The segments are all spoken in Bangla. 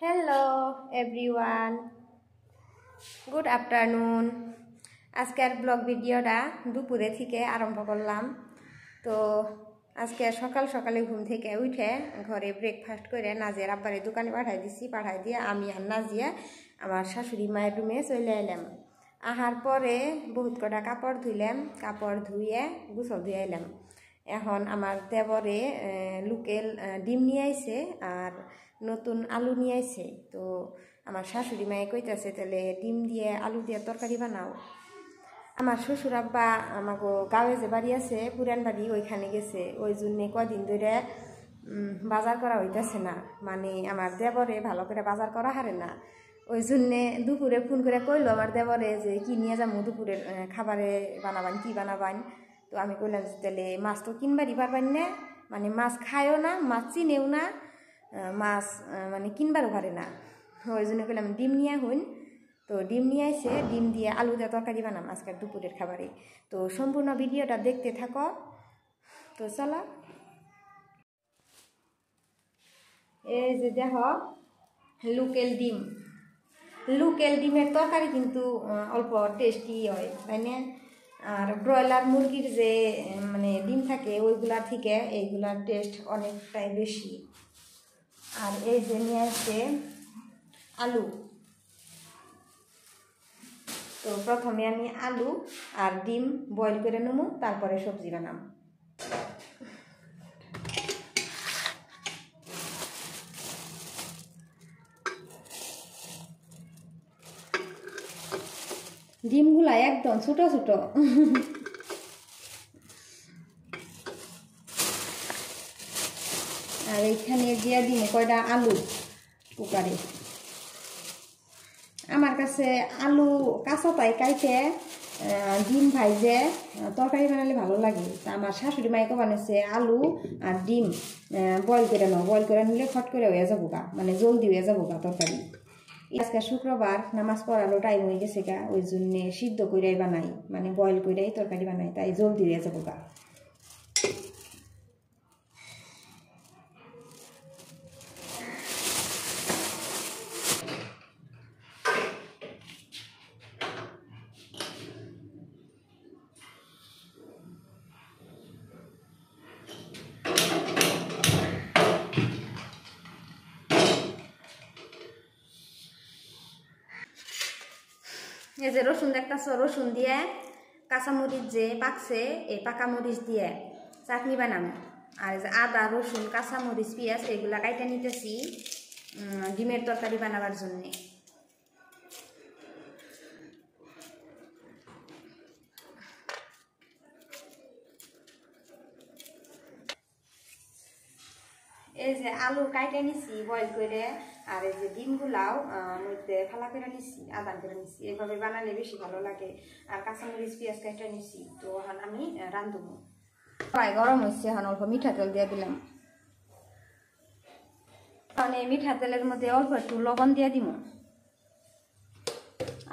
Hello everyone, good afternoon. আজকের ব্লগ ভিডিওটা দুপুরে থেকে আরম্ভ করলাম। তো আজকে সকাল সকালে ঘুম থেকে উঠে ঘরে ব্রেকফাস্ট করে নাজিয়ার আব্বারে দোকানে পাঠাই দিয়ে আমি আর নাজিয়া আমার শাশুড়ি মায়ের রুমে চলে এলাম। আহার পরে বহুত কটা কাপড় ধুইলাম, কাপড় ধুয়ে গোসল ধুয়ে এলাম। এখন আমার দেবরে লোকেল ডিম নিয়ে আইছে আর নতুন আলু নিয়ে আইছে। তো আমার শাশুড়ি মায়ে কইতাছে তাহলে ডিম দিয়ে আলু দিয়ে তরকারি বানাও। আমার শ্বশুর আব্বা আমাকে গাঁয়ে যে বাড়ি আছে পুরান বাড়ি ওইখানে গেছে, ওই জন্যে কদিন ধরে বাজার করা হইতেছে না। মানে আমার দেবরে ভালো করে বাজার করা হারে না, ওই জন্যে দুপুরে ফোন করে কইলো আমার দেবরে যে কি নিয়ে যাবো দুপুরের খাবারে বানাবান কি বানাবান। তো আমি কইলাম যে তাহলে মাছ তো কিনবারই পারবেন না, মানে মাছ খায়ও না, মাছ চিনেও না, মাছ মানে কিনবারও পারে না। ওই জন্য কইলাম ডিম নিয়ে হইন। তো ডিম নিয়ে আইসে, ডিম দিয়ে আলু দিয়ে তরকারি বানাম আজকের দুপুরের খাবারে। তো সম্পূর্ণ ভিডিওটা দেখতে থাকো। তো চলো, এই যে দেখো লোকেল ডিম, লোকেল ডিমের তরকারি কিন্তু অল্প টেস্টি হয়, তাই না? আর ব্রয়লার মুরগির যে মানে ডিম থাকে ওইগুলার থেকে এইগুলার টেস্ট অনেকটাই বেশি। আর এই যে নিয়ে আসছে আলু। তো প্রথমে আমি আলু আর ডিম বয়েল করে নেব, তারপরে সবজি বানাম। ডিমগুলা একদম ছোট ছোট। আর এইখানে দিয়ে দিন কয়টা আলু কুকারে। আমার কাছে আলু কাঁচা তাই কাইটে ডিম ভাইজে তরকারি বানালে ভালো লাগে। তা আমার শাশুড়ি মাইকে বানাইছে আলু আর ডিম বয়েল করে নাও, বয়েল করে নিলে ফট করে হয়ে যাবো গা, মানে জলদি হয়ে যাবো গা তরকারি। আজকে শুক্রবার, নামাজ পড়ালো টাইম হয়ে গেছে গা, ওই জন্যে সিদ্ধ কইরাই বানাই, মানে বয়েল কইরাই তরকারি বানাই, তাই জলদি হয়ে যাবো গা। এই যে রসুন দেখতেছ, রসুন দিয়ে কাঁচামরিচ যে পাকছে এই পাকা মরিচ দিয়ে চাটনি বানাম। আর যে আদা রসুন কাঁচামরিচ পেঁয়াজ এগুলা কাইটা নিতেছি ডিমের তরকারি বানাবার জন্যে। এই যে আলু কাইটে নিছি বয়েল করে, আর এই যে ডিমগুলাও মধ্যে ফালা করে নিছি, আদান করে নিছি। এইভাবে বানালে বেশি ভালো লাগে। আর কাঁচামরিচ পেঁয়াজ কাইটে নিছি। তো এখন আমি রাঁধব। কড়াই গরম হয়েছে, এখন অল্প মিঠা তেল দিয়ে দিলাম। এখন এই মিঠা তেলের মধ্যে অল্প একটু লবণ দিয়ে দিব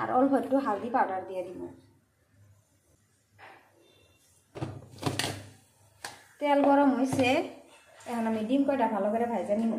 আর অল্প একটু হালদি পাউডার দিয়ে দিব। তেল গরম হয়েছে, এখন আমি ডিম কয়টা ভালো করে ভাজা নিব।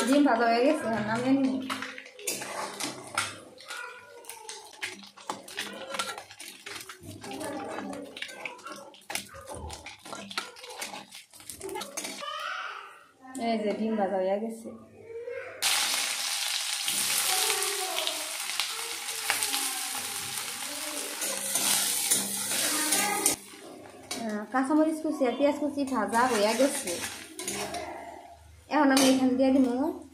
ডিম ভাজা হয়ে গেছে, নামিয়ে নিব। এই যে ডিম ভাজা হয়ে গেছে। কাঁচামরিচ কুচি আর পেঁয়াজ কুচি ভাজা হয়ে গেছে। এখন আমি এখান দিয়ে দিব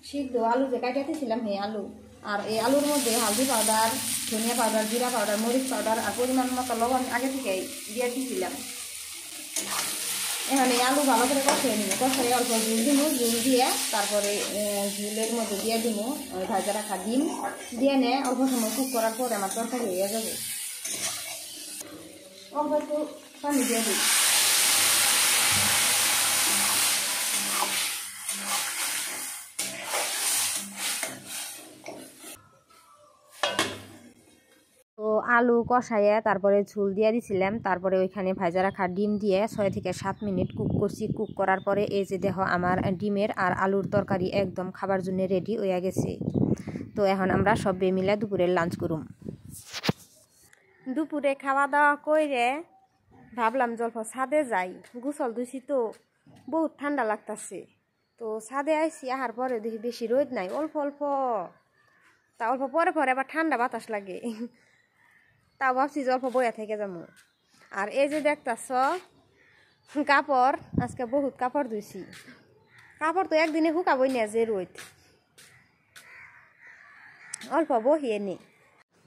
সিদ্ধ আলু যে কাটাতেছিলাম এই আলু। আর এই আলুর মধ্যে হালদি পাউডার, ধনিয়া পাউডার, জিরা পাউডার, মরিচ পাউডার আর পরিমাণ মতো লবণ আগে থেকেই দিয়ে দিয়েছিলাম। এখন এই আলু ভালো করে কষিয়ে নিব, কষাই অল্প ঝুল দিব, ঝুল দিয়ে তারপরে ঝুলের মধ্যে দিয়ে দিব ভাজা রাখা ডিম দিয়ে নিয়ে অল্প সময় কুক করার পরে আমার তরকারি হয়ে যাবে। অল্প একটু পানি দিয়ে দিই। তো আলু কষাইয়ে তারপরে ঝোল দিয়ে দিছিলাম, তারপরে ওইখানে ভাজা রাখা ডিম দিয়ে 6 থেকে 7 মিনিট কুক করছি। কুক করার পরে এই যে দেখো আমার ডিমের আর আলুর তরকারি একদম খাবার জন্য রেডি হয়ে গেছে। তো এখন আমরা সবে মিলে দুপুরের লাঞ্চ করুম। দুপুরে খাওয়া দাওয়া করে ভাবলাম জল্প ছাদে যাই, গোসল ধুইছি তো বহুত ঠান্ডা লাগতেছে। তো ছাদে আইসি, আহার পরে দেখি বেশি রোদ নাই, অল্প অল্প, তা অল্প পরে পরে আবার ঠান্ডা বাতাস লাগে। তাও ভাবছি যে অল্প বইয়া থেকে যাবো। আর এই যে দেখতেছ কাপড়, আজকে বহুত কাপড় ধুইছি। কাপড় তো একদিনে শুকাবই না, যে রোদ, অল্প বহিয়ে নে।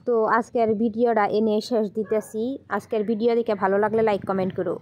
তো আজকের ভিডিওটা এনে শেষ দিতেছি। আজকের ভিডিও দেখে ভালো লাগলে লাইক কমেন্ট করো।